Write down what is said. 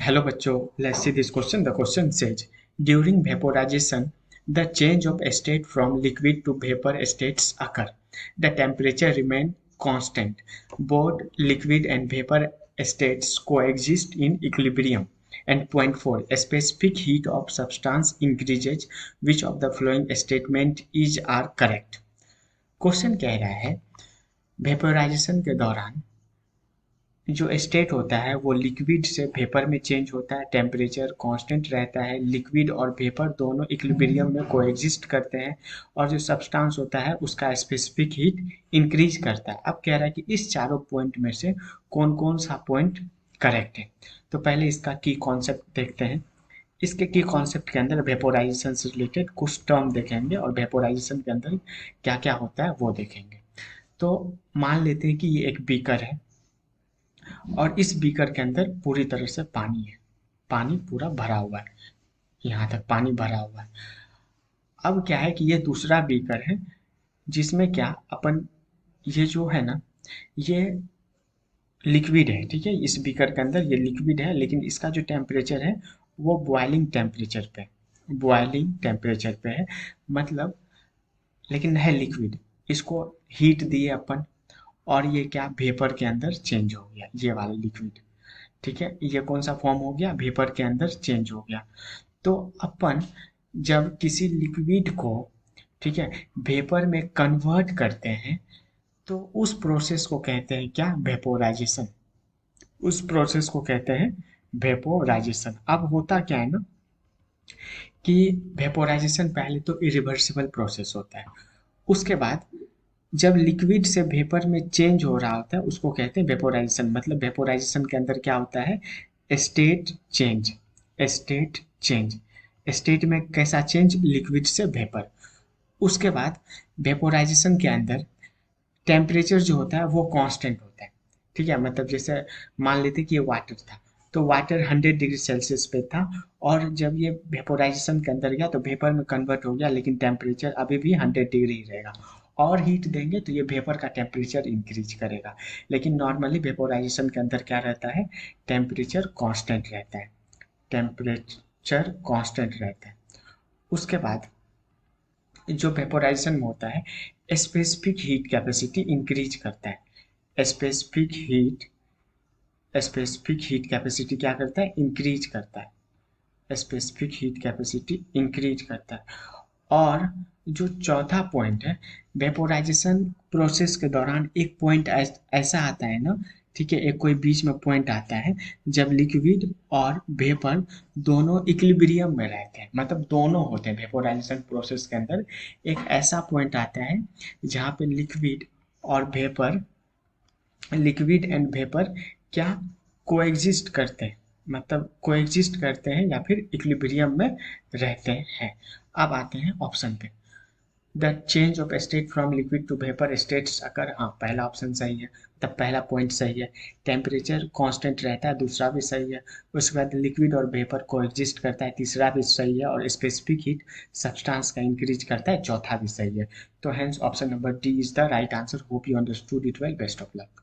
Hello bachcho, let's see this question. The question says, during vaporization, the change of state from liquid to vapor states occur. The temperature remain constant. Both liquid and vapor states coexist in equilibrium. And point 4, a specific heat of substance increases. Which of the following statement is are correct? Question कह रहा है vaporisation के दौरान जो state होता है वो liquid से वेपर में चेंज होता है, टेम्परेचर कांस्टेंट रहता है, लिक्विड और वेपर दोनों इक्विलिब्रियम में कोएग्जिस्ट करते हैं और जो सब्सटेंस होता है उसका स्पेसिफिक हीट इंक्रीज करता है। अब कह रहा है कि इस चारों पॉइंट में से कौन कौन सा पॉइंट करेक्ट है। तो पहले इसका की कॉन्सेप्ट देखते हैं। इसके की कॉन्सेप्ट के अंदर वेपोराइजेशन से रिलेटेड कुछ टर्म देखेंगे और वेपोराइजेशन के अंदर क्या क्या होता है वो देखेंगे। तो मान लेते हैं कि ये एक बीकर है और इस बीकर के अंदर पूरी तरह से पानी है, पानी पूरा भरा हुआ है, यहाँ तक पानी भरा हुआ है। अब क्या है कि ये दूसरा बीकर है जिसमें क्या अपन ये जो है ना ये लिक्विड है, ठीक है। इस बीकर के अंदर ये लिक्विड है लेकिन इसका जो टेम्परेचर है वो बॉइलिंग टेम्परेचर पे है, मतलब लेकिन है लिक्विड। इसको हीट दिए अपन और ये क्या वेपर के अंदर चेंज हो गया, ये वाला लिक्विड, ठीक है। ये कौन सा फॉर्म हो गया, वेपर के अंदर चेंज हो गया। तो अपन जब किसी लिक्विड को, ठीक है, वेपर में कन्वर्ट करते हैं तो उस प्रोसेस को कहते हैं क्या, वेपोराइजेशन। उस प्रोसेस को कहते हैं वेपोराइजेशन। अब होता क्या है ना कि वेपोराइजेशन पहले तो इरिवर्सिबल प्रोसेस होता है, उसके बाद जब लिक्विड से वेपर में चेंज हो रहा होता है उसको कहते हैं वेपोराइजेशन। मतलब वेपोराइजेशन के अंदर क्या होता है, state change. State change, state में कैसा चेंज, लिक्विड से वेपर। उसके बाद वेपोराइजेशन के अंदर टेम्परेचर जो होता है वो कांस्टेंट होता है, ठीक है। मतलब जैसे मान लेते कि ये वाटर था तो वाटर 100 डिग्री सेल्सियस पे था और जब ये वेपोराइजेशन के अंदर गया तो वेपर में कन्वर्ट हो गया लेकिन टेम्परेचर अभी भी 100 डिग्री ही रहेगा। और हीट देंगे तो ये वेपर का टेम्परेचर इंक्रीज करेगा, लेकिन नॉर्मली वेपोराइजेशन के अंदर क्या रहता है, टेम्परेचर कांस्टेंट रहता है। टेम्परेचर कांस्टेंट रहता है। उसके बाद जो वेपोराइजेशन में होता है स्पेसिफिक हीट कैपेसिटी इंक्रीज करता है। स्पेसिफिक हीट कैपेसिटी क्या करता है, इंक्रीज करता है। स्पेसिफिक हीट कैपेसिटी इंक्रीज करता है। और जो चौथा पॉइंट है, वेपोराइजेशन प्रोसेस के दौरान एक पॉइंट ऐसा आता है ना, ठीक है, एक कोई बीच में पॉइंट आता है जब लिक्विड और वेपर दोनों इक्विलिब्रियम में रहते हैं, मतलब दोनों होते हैं वेपोराइजेशन प्रोसेस के अंदर। एक ऐसा पॉइंट आता है जहाँ पे लिक्विड एंड वेपर क्या कोएग्जिस्ट करते हैं, मतलब कोएग्जिस्ट करते हैं या फिर इक्विलिब्रियम में रहते हैं। अब आते हैं ऑप्शन पे। The change of state from liquid to vapour states occur, हाँ पहला ऑप्शन सही है, तब पहला पॉइंट सही है। टेम्परेचर कांस्टेंट रहता है, दूसरा भी सही है। उसके बाद लिक्विड और वेपर कोएग्जिस्ट करता है, तीसरा भी सही है। और स्पेसिफिक हीट सब्सटेंस का इंक्रीज करता है, चौथा भी सही है। तो hence option number D is the right answer. Hope you understood it well, best of luck.